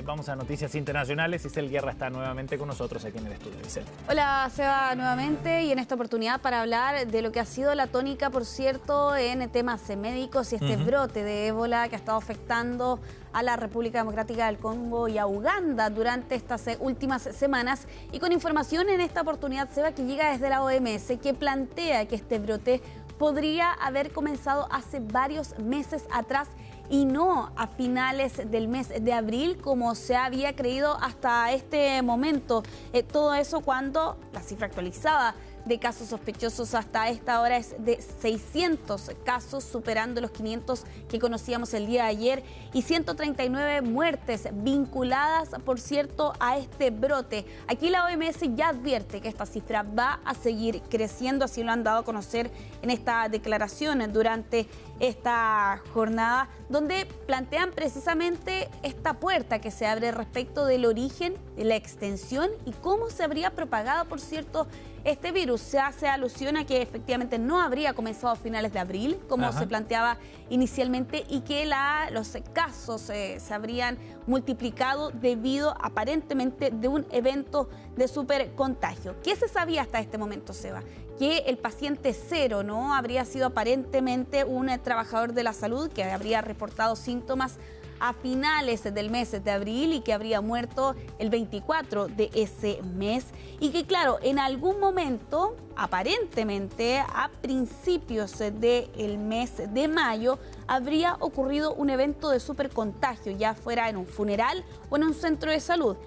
Vamos a noticias internacionales. Isel Guerra está nuevamente con nosotros aquí en el estudio. Isel. Hola, Seba, nuevamente, y en esta oportunidad para hablar de lo que ha sido la tónica, por cierto, en temas médicos y este brote de ébola que ha estado afectando a la República Democrática del Congo y a Uganda durante estas últimas semanas. Y con información en esta oportunidad, Seba, que llega desde la OMS, que plantea que este brote podría haber comenzado hace varios meses atrás y no a finales del mes de abril, como se había creído hasta este momento. Todo eso cuando la cifra actualizada de casos sospechosos hasta esta hora es de 600 casos, superando los 500 que conocíamos el día de ayer, y 139 muertes vinculadas, por cierto, a este brote. Aquí la OMS ya advierte que esta cifra va a seguir creciendo, así lo han dado a conocer en esta declaración durante esta jornada, donde plantean precisamente esta puerta que se abre respecto del origen, de la extensión y cómo se habría propagado, por cierto, este virus. Se hace alusión a que efectivamente no habría comenzado a finales de abril, como se planteaba inicialmente, y que los casos se habrían multiplicado debido aparentemente de un evento de supercontagio. ¿Qué se sabía hasta este momento, Seba? Que el paciente cero no habría sido aparentemente un trabajador de la salud que habría reportado síntomas a finales del mes de abril y que habría muerto el 24 de ese mes, y que claro, en algún momento, aparentemente a principios del mes de mayo, habría ocurrido un evento de supercontagio, ya fuera en un funeral o en un centro de salud.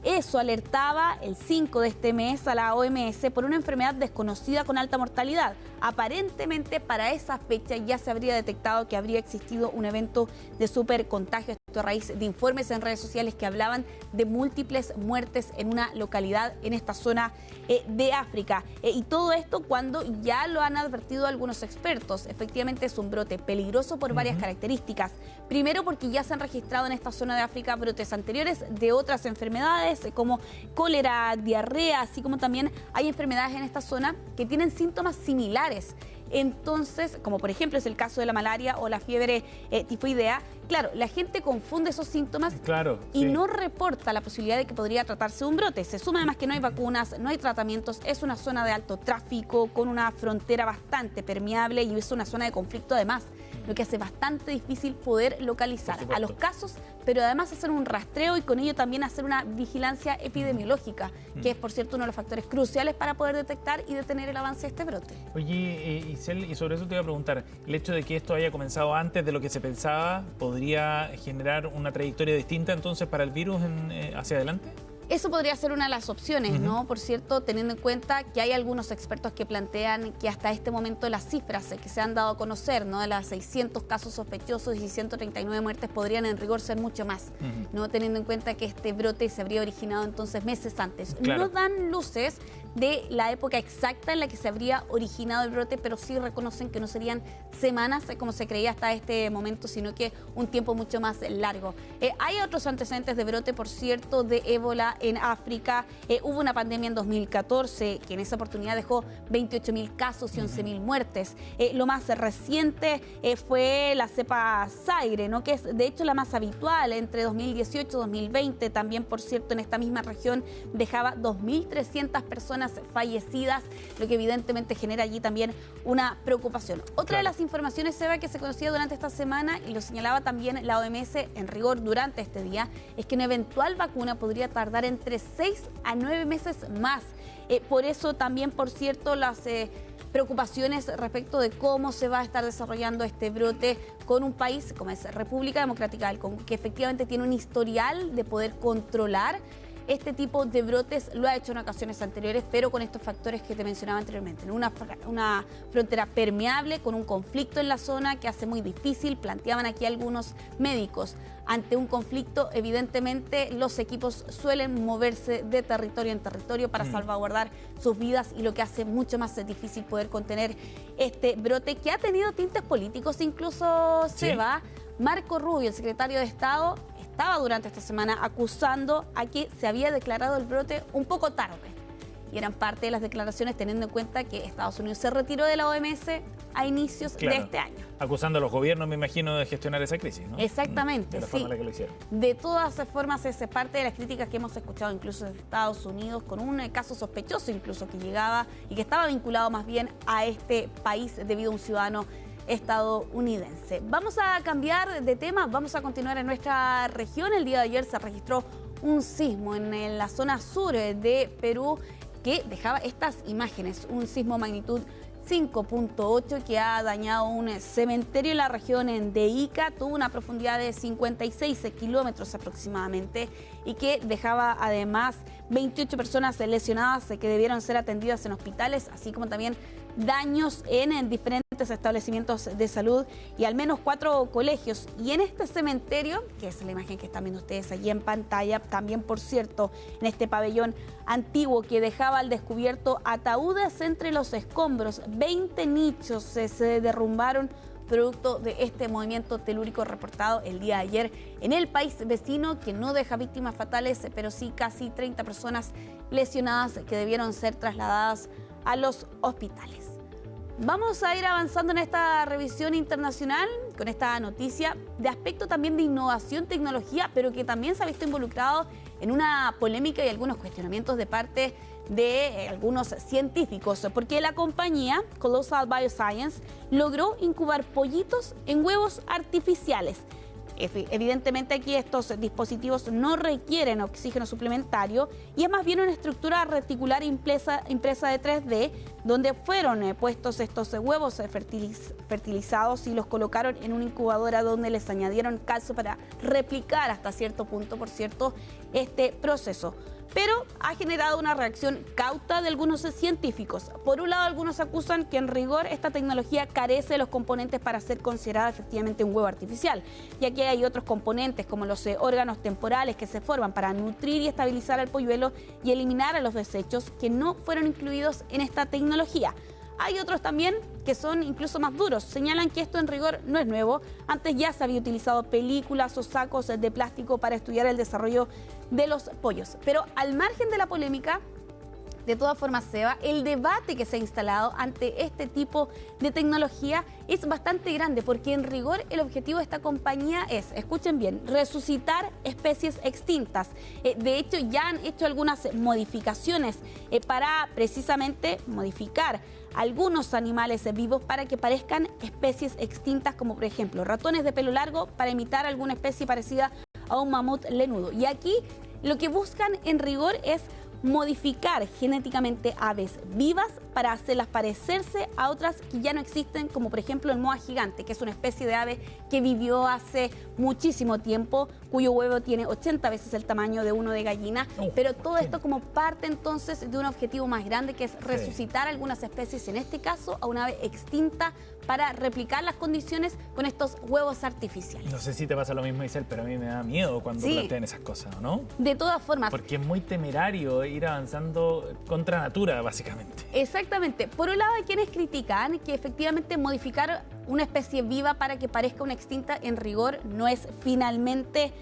Eso alertaba el 5 de este mes a la OMS por una enfermedad desconocida con alta mortalidad. Aparentemente para esa fecha ya se habría detectado que habría existido un evento de supercontagio, esto a raíz de informes en redes sociales que hablaban de múltiples muertes en una localidad en esta zona de África. Y todo esto cuando ya lo han advertido algunos expertos. Efectivamente es un brote peligroso por varias características. Primero, porque ya se han registrado en esta zona de África brotes anteriores de otras enfermedades como cólera, diarrea, así como también hay enfermedades en esta zona que tienen síntomas similares. Entonces, como por ejemplo es el caso de la malaria o la fiebre tifoidea, claro, la gente confunde esos síntomas y no reporta la posibilidad de que podría tratarse de un brote. Se suma además que no hay vacunas, no hay tratamientos, es una zona de alto tráfico con una frontera bastante permeable y es una zona de conflicto además, lo que hace bastante difícil poder localizar a los casos, pero además hacer un rastreo y con ello también hacer una vigilancia epidemiológica, que es por cierto uno de los factores cruciales para poder detectar y detener el avance de este brote. Oye, Isel, y sobre eso te iba a preguntar, el hecho de que esto haya comenzado antes de lo que se pensaba, ¿podría generar una trayectoria distinta entonces para el virus hacia adelante? Eso podría ser una de las opciones, ¿no? Por cierto, teniendo en cuenta que hay algunos expertos que plantean que hasta este momento las cifras que se han dado a conocer, ¿no? De las 600 casos sospechosos y 139 muertes podrían en rigor ser mucho más, ¿no? Teniendo en cuenta que este brote se habría originado entonces meses antes. No dan luces de la época exacta en la que se habría originado el brote, pero sí reconocen que no serían semanas como se creía hasta este momento, sino que un tiempo mucho más largo. Hay otros antecedentes de brote, por cierto, de ébola en África. Hubo una pandemia en 2014 que en esa oportunidad dejó 28.000 casos y 11.000 muertes. Lo más reciente fue la cepa Zaire, ¿no? Que es de hecho la más habitual entre 2018 y 2020. También, por cierto, en esta misma región dejaba 2.300 personas fallecidas, lo que evidentemente genera allí también una preocupación. Otra de las informaciones, Seba, que se conocía durante esta semana y lo señalaba también la OMS en rigor durante este día, es que una eventual vacuna podría tardar entre 6 a 9 meses más. Por eso también, por cierto, las preocupaciones respecto de cómo se va a estar desarrollando este brote con un país como es República Democrática del Congo, que efectivamente tiene un historial de poder controlar este tipo de brotes. Lo ha hecho en ocasiones anteriores, pero con estos factores que te mencionaba anteriormente. Una frontera permeable, con un conflicto en la zona que hace muy difícil, planteaban aquí algunos médicos. Ante un conflicto, evidentemente, los equipos suelen moverse de territorio en territorio para salvaguardar sus vidas, y lo que hace mucho más difícil poder contener este brote, que ha tenido tintes políticos incluso, Seba. Marco Rubio, el secretario de Estado, estaba durante esta semana acusando a que se había declarado el brote un poco tarde. y eran parte de las declaraciones teniendo en cuenta que Estados Unidos se retiró de la OMS a inicios de este año. Acusando a los gobiernos, me imagino, de gestionar esa crisis, ¿no? Exactamente, de la forma en la que lo hicieron. De todas formas, es parte de las críticas que hemos escuchado incluso de Estados Unidos, con un caso sospechoso incluso que llegaba y que estaba vinculado más bien a este país debido a un ciudadano estadounidense. Vamos a cambiar de tema, vamos a continuar en nuestra región. El día de ayer se registró un sismo en la zona sur de Perú que dejaba estas imágenes, un sismo magnitud 5.8 que ha dañado un cementerio en la región de Ica, tuvo una profundidad de 56 kilómetros aproximadamente y que dejaba además 28 personas lesionadas que debieron ser atendidas en hospitales, así como también daños en diferentes establecimientos de salud y al menos 4 colegios. Y en este cementerio, que es la imagen que están viendo ustedes allí en pantalla, también por cierto, en este pabellón antiguo que dejaba al descubierto ataúdes entre los escombros, 20 nichos se derrumbaron producto de este movimiento telúrico reportado el día de ayer en el país vecino, que no deja víctimas fatales, pero sí casi 30 personas lesionadas que debieron ser trasladadas a los hospitales. Vamos a ir avanzando en esta revisión internacional con esta noticia de aspecto también de innovación, tecnología, pero que también se ha visto involucrado en una polémica y algunos cuestionamientos de parte de algunos científicos, porque la compañía Colossal Bioscience logró incubar pollitos en huevos artificiales. Evidentemente aquí estos dispositivos no requieren oxígeno suplementario y es más bien una estructura reticular impresa de 3D donde fueron puestos estos huevos fertilizados y los colocaron en una incubadora donde les añadieron calcio para replicar hasta cierto punto, por cierto, este proceso. Pero ha generado una reacción cauta de algunos científicos. Por un lado, algunos acusan que en rigor esta tecnología carece de los componentes para ser considerada efectivamente un huevo artificial, ya que hay otros componentes como los órganos temporales que se forman para nutrir y estabilizar al polluelo y eliminar a los desechos que no fueron incluidos en esta tecnología. Hay otros también que son incluso más duros. Señalan que esto en rigor no es nuevo. Antes ya se había utilizado películas o sacos de plástico para estudiar el desarrollo de los pollos. Pero al margen de la polémica, de todas formas, Seba, el debate que se ha instalado ante este tipo de tecnología es bastante grande porque en rigor el objetivo de esta compañía es, escuchen bien, resucitar especies extintas. De hecho, ya han hecho algunas modificaciones para precisamente modificar algunos animales vivos para que parezcan especies extintas, como por ejemplo ratones de pelo largo para imitar alguna especie parecida a un mamut lenudo. Y aquí lo que buscan en rigor es modificar genéticamente aves vivas para hacerlas parecerse a otras que ya no existen, como por ejemplo el moa gigante, que es una especie de ave que vivió hace muchísimo tiempo, cuyo huevo tiene 80 veces el tamaño de uno de gallina, pero todo esto como parte entonces de un objetivo más grande, que es resucitar algunas especies, en este caso a una ave extinta, para replicar las condiciones con estos huevos artificiales. No sé si te pasa lo mismo, Isel, pero a mí me da miedo cuando plantean esas cosas, ¿no? De todas formas. Porque es muy temerario ir avanzando contra natura, básicamente. Exactamente. Por un lado hay quienes critican que efectivamente modificar una especie viva para que parezca una extinta en rigor no es finalmente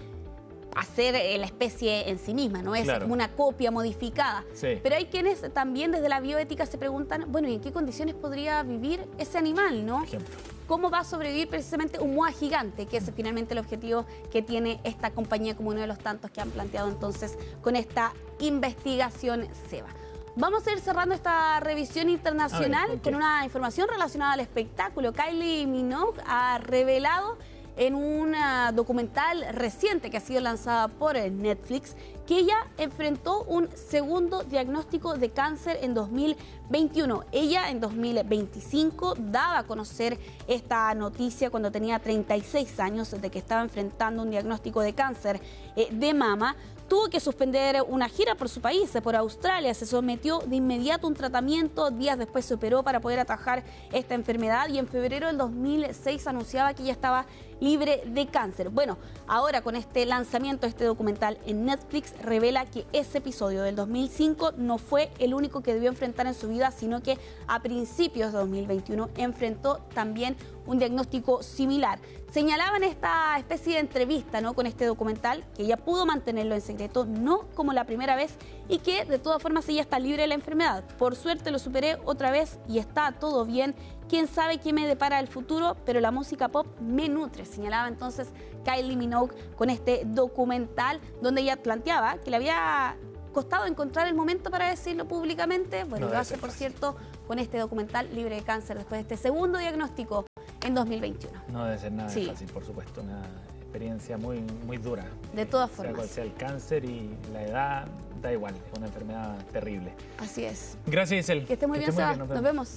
hacer la especie en sí misma, no es como una copia modificada. Sí. Pero hay quienes también desde la bioética se preguntan, bueno, ¿y en qué condiciones podría vivir ese animal, no? Ejemplo. ¿Cómo va a sobrevivir precisamente un moa gigante? Que es finalmente el objetivo que tiene esta compañía como uno de los tantos que han planteado entonces con esta investigación, Seba. Vamos a ir cerrando esta revisión internacional con una información relacionada al espectáculo. Kylie Minogue ha revelado en un documental reciente que ha sido lanzada por Netflix que ella enfrentó un segundo diagnóstico de cáncer en 2021. Ella en 2025 daba a conocer esta noticia cuando tenía 36 años de que estaba enfrentando un diagnóstico de cáncer de mama. Tuvo que suspender una gira por su país, por Australia. Se sometió de inmediato a un tratamiento. Días después se operó para poder atajar esta enfermedad y en febrero del 2006 anunciaba que ella estaba libre de cáncer. Bueno, ahora con este lanzamiento de este documental en Netflix revela que ese episodio del 2005 no fue el único que debió enfrentar en su vida, sino que a principios de 2021 enfrentó también un diagnóstico similar. Señalaba en esta especie de entrevista, ¿no?, con este documental, que ella pudo mantenerlo en secreto, no como la primera vez, y que de todas formas ella está libre de la enfermedad. Por suerte lo superé otra vez y está todo bien. Quién sabe qué me depara el futuro, pero la música pop me nutre, señalaba entonces Kylie Minogue con este documental, donde ella planteaba que le había costado encontrar el momento para decirlo públicamente. Bueno, lo hace, por cierto, con este documental Libre de Cáncer, después de este segundo diagnóstico en 2021. No debe ser nada fácil, por supuesto, una experiencia muy, muy dura. De todas sea formas. Cual sea el cáncer y la edad, da igual, es una enfermedad terrible. Así es. Gracias, Isel. Que esté muy bien, Seba. Nos vemos.